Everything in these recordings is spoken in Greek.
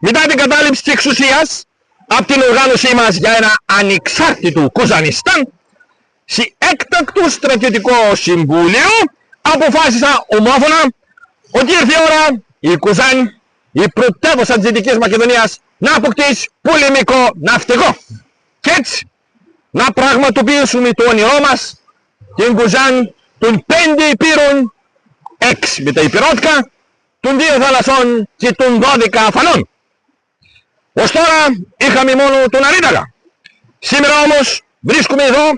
Μετά την κατάληψη της εξουσίας από την οργάνωσή μας για ένα ανεξάρτητο Κουζανιστάν, σε έκτακτο στρατιωτικό συμβούλιο αποφάσισα ομόφωνα ότι ήρθε η ώρα η Κουζάνη, η πρωτεύουσα της Δυτικής Μακεδονίας, να αποκτήσει πολεμικό ναυτικό. Και έτσι να πραγματοποιήσουμε το όνειρό μας, την Κουζάνη των 5 υπήρων, 6 με τα υπηρώτικα, των 2 θαλασσών και των 12 αφανών. Ως τώρα είχαμε μόνο τον Αρίταγα. Σήμερα όμως βρίσκομαι εδώ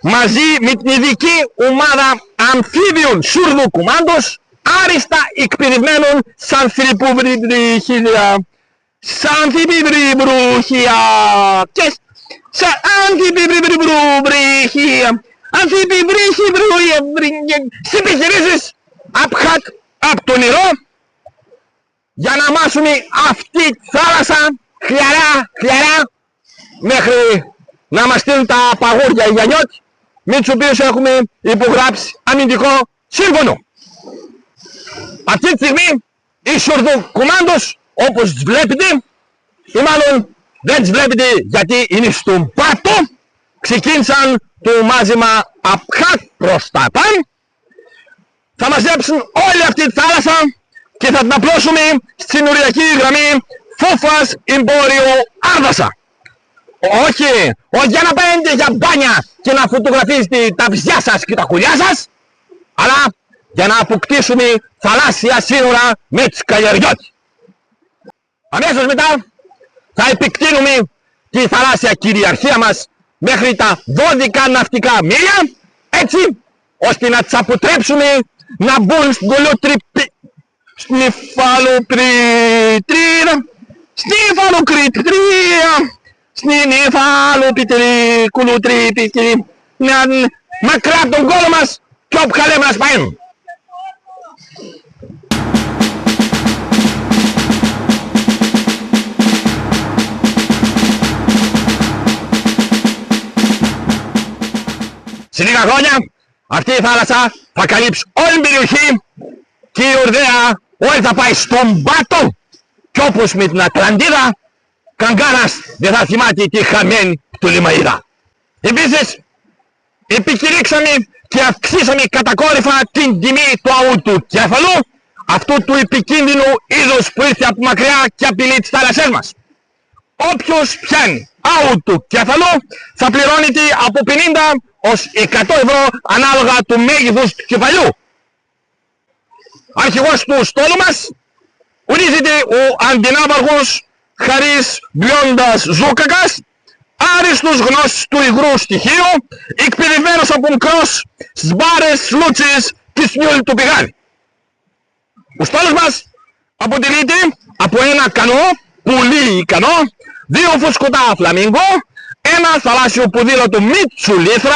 μαζί με την ειδική ομάδα αμφίβιων Σούρδου Κουμάντος, άριστα εκπαιδευμένων σαν θρυπουβριμπριχία. Σαν θρυπουβριμπριχία. Σαν θρυπουβριμπριχία. Αν θρυπουβριμπριχία. Σε επιχειρήσεις απ' το νερό για να μάσουμε αυτή τη θάλασσα χλιαρά μέχρι να μας στείλουν τα παγούρια οι Γιαννιώτοι, με τους οποίους έχουμε υπογράψει αμυντικό σύμφωνο. Αυτή τη στιγμή οι Σουρδοκουμάντος, όπως τις βλέπετε, ή μάλλον δεν τις βλέπετε γιατί είναι στον πάτο, ξεκίνησαν το μάζεμα απχάτ προς τα πάνω. Θα μαζέψουν όλη αυτή τη θάλασσα και θα την απλώσουμε στην οριακή γραμμή Φόφας Εμπόριο Άρδασα. Όχι για να παίρνετε για μπάνια και να φωτογραφίζετε τα βυζιά σας και τα κουλιά σας, αλλά για να αποκτήσουμε θαλάσσια σύνορα με τις Καλλιεργιώτες. Αμέσως μετά θα επεκτείνουμε τη θαλάσσια κυριαρχία μας μέχρι τα 12 ναυτικά μίλια, έτσι ώστε να τις αποτρέψουμε να μπουν στην κολοτρυπή, στην υφαλοκριτρία, στην υφαλοκριτρία, μακριά από τον κόλο μας και όπου καλέμε να σπαίνουν. Σε λίγα χρόνια αυτή η θάλασσα θα καλύψει όλη την περιοχή και η Ορδέα όλη θα πάει στον πάτο, και όπως με την Ατλαντίδα κανένας δεν θα θυμάται τη χαμένη του Λιμαΐδα. Επίσης επικηρύξαμε και αυξήσαμε κατακόρυφα την τιμή του αούτου κέφαλου, αυτού του επικίνδυνου είδους που ήρθε από μακριά και απειλεί τις θάλασσές μας. Όποιος πιάνει αούτου κέφαλου θα πληρώνεται από 50 ως 100 ευρώ ανάλογα του μέγεθους του κεφαλιού. Αρχηγός του στόλου μας ορίζεται ο αντινάβαρχος Χαρίς Μπιόντας Ζούκακας, άριστος γνώσης του υγρού στοιχείου, εκπαιδευμένος από μικρός στις μπάρες, λούτσες και σνιούλ του πηγάδι. Ο στόλος μας αποτελείται από ένα κανό, πολύ ικανό, 2 φουσκωτά φλαμίγκο, ένα θαλάσσιο ποδήλατο μιτσουλήθρα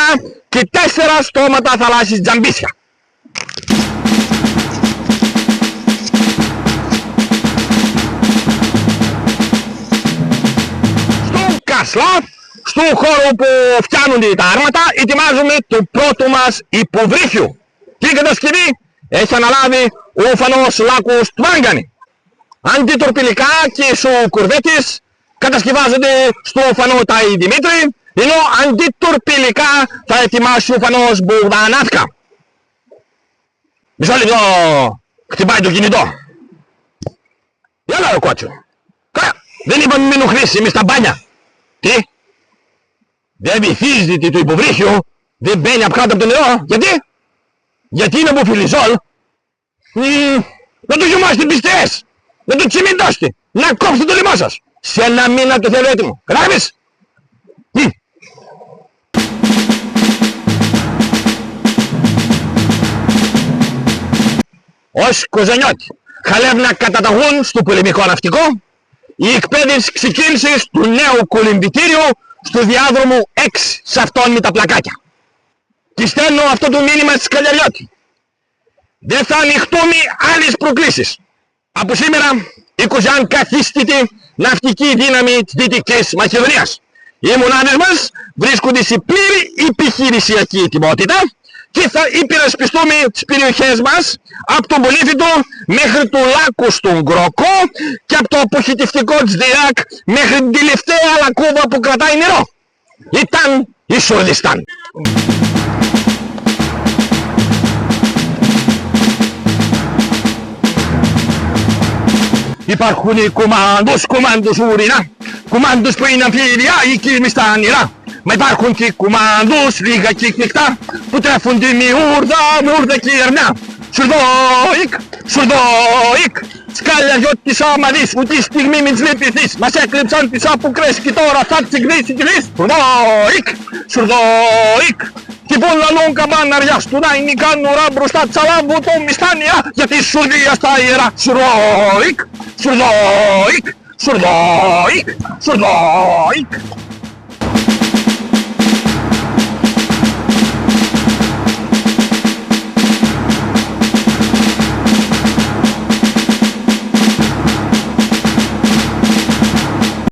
και 4 στόματα θαλάσσιες τζαμπίσια. Στο Κασλά, στον χώρο που φτιάχνονται τα άρματα, ετοιμάζουμε το πρώτο μας υποβρύχιο. Την κατασκευή έχει αναλάβει ο ουφανός Λάκος Τβάγκανη. Αντιτορπιλικά και σοκουρβέτες κατασκευάζονται στο ουφανό Τάι Δημήτρη, ενώ αντιτορπιλικά θα ετοιμάσει ο ουφανός Μπογδανάθκα. Μισό λεπτό, χτυπάει το κινητό. Έλα ρε κότσο. Δεν είπαμε μην ενοχλήσεις εμείς τα μπάνια. Τι? Δεν βυθίζεται το υποβρύχιο, δεν μπαίνει από κάτω από το νερό. Γιατί? Γιατί είναι από φιλιζόλ. Να το γιομάσετε πιστές. Να το τσιμεντώσετε. Να κόψετε το λαιμό σας. Σε ένα μήνα το θέλω έτοιμο. Κατάλαβες? Ως Κοζανιώτη χαλεύουν να καταταγούν στο πολεμικό ναυτικό, η εκπαίδευση ξεκίνησε στο νέο κολυμβητήριο στο διάδρομο 6 σε αυτόν με τα πλακάκια. Και στέλνω αυτό το μήνυμα της Καλλιεργιώτη. Δεν θα ανοιχτούμε άλλες προκλήσεις. Από σήμερα η Κουζάν καθίστηται ναυτική δύναμη της Δυτικής Μακεδονίας. Οι μονάδες μας βρίσκονται σε πλήρη επιχειρησιακή ετοιμότητα και θα υπερασπιστούμε τις περιοχές μας από τον Πολύφυτο μέχρι το Λάκκο στον Κρόκο και από το αποχητευτικό της ΔΕΑΚ μέχρι την τελευταία λακκούβα που κρατάει νερό. Ήταν η Σουρδιστάν. Υπάρχουν οι κουμάντος ουρινά, κουμάντος που είναι αμφίρια ή κύρμοι στα νερά. Μα υπάρχουν και κουμάντος λίγα και κνικτά που τρέφονται με ούρδα και ερνά. Σουρδόικ, σκάλια γιώτης άμα δεις, ούτε στιγμή μην τις λυπηθείς. Μας έκλεψαν τις αποκρές και τώρα θα τις εκδίσεις και δεις. Σουρδόικ, και πολλά λόγκα μάναρια του να είναι κανουρά μπροστά τσαλάβω το μιστάνια γιατί η Σουρδία στα ιερά. Σουρδόικ.